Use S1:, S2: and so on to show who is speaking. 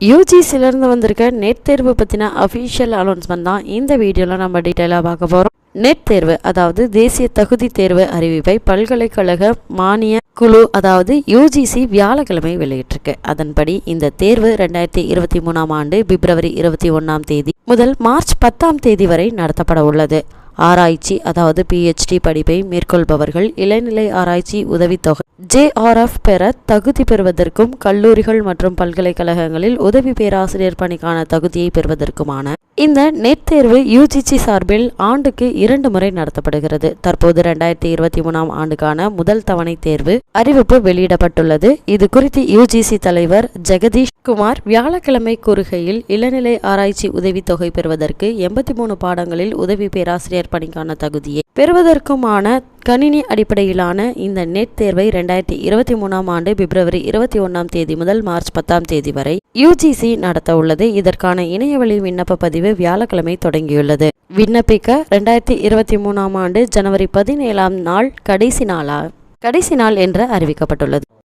S1: யூஜிசிலிருந்து வந்திருக்க நெட் தேர்வு பற்றின அஃபீஷியல் அனௌன்ஸ்மெண்ட் தான் இந்த வீடியோவில் நம்ம டீட்டெயிலாக பார்க்க போகிறோம். நெட் தேர்வு அதாவது தேசிய தகுதி தேர்வு அறிவிப்பை பல்கலைக்கழக மானிய குழு அதாவது யூஜிசி வியாழக்கிழமை வெளியிட்டிருக்கு. அதன்படி இந்த தேர்வு 2023ஆம் ஆண்டு பிப்ரவரி 21ஆம் தேதி முதல் மார்ச் 10ஆம் தேதி வரை நடத்தப்பட உள்ளது. ஆராய்ச்சி அதாவது PhD படிப்பை மேற்கொள்பவர்கள் இளநிலை ஆராய்ச்சி உதவித்தொகை JRF பெற தகுதி பெறுவதற்கும் கல்லூரிகள் மற்றும் பல்கலைக்கழகங்களில் உதவி பேராசிரியர் பணிக்கான தகுதியை பெறுவதற்குமான இந்த நெட் தேர்வு யூஜிசி சார்பில் ஆண்டுக்கு 2 முறை நடத்தப்படுகிறது. தற்போது 2023ஆம் ஆண்டுக்கான முதல் தவணை தேர்வு அறிவிப்பு வெளியிடப்பட்டுள்ளது. இது குறித்து யூஜிசி தலைவர் ஜெகதீஷ் குமார் வியாழக்கிழமை கூறுகையில், இளநிலை ஆராய்ச்சி உதவித்தொகை பெறுவதற்கு 83 பாடங்களில் உதவி பேராசிரியர் பணிக்கான தகுதியை பெறுவதற்குமான கணினி அடிப்படையிலான இந்த நெட் தேர்வை 2023ஆம் ஆண்டு பிப்ரவரி 21ஆம் தேதி முதல் மார்ச் 10ஆம் தேதி வரை யூஜிசி நடத்த உள்ளது. இதற்கான இணையவழி விண்ணப்ப பதிவு வியாழக்கிழமை தொடங்கியுள்ளது. விண்ணப்பிக்க 2023ஆம் ஆண்டு ஜனவரி 17ஆம் நாள் கடைசி நாள் என்று அறிவிக்கப்பட்டுள்ளது.